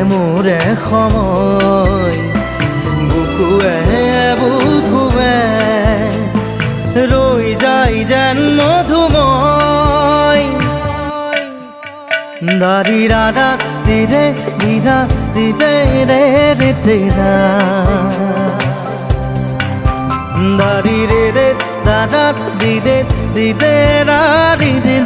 মোৰে সময় বুকুৱে বুকুৱে ৰৈ যায় যেন মধুময় দাৰি ৰাধা দিৰে দিৰা দিৰে ৰে ৰে দিৰা দাৰি ৰে ৰে দাদা দিৰে দিৰে ৰা দিৰে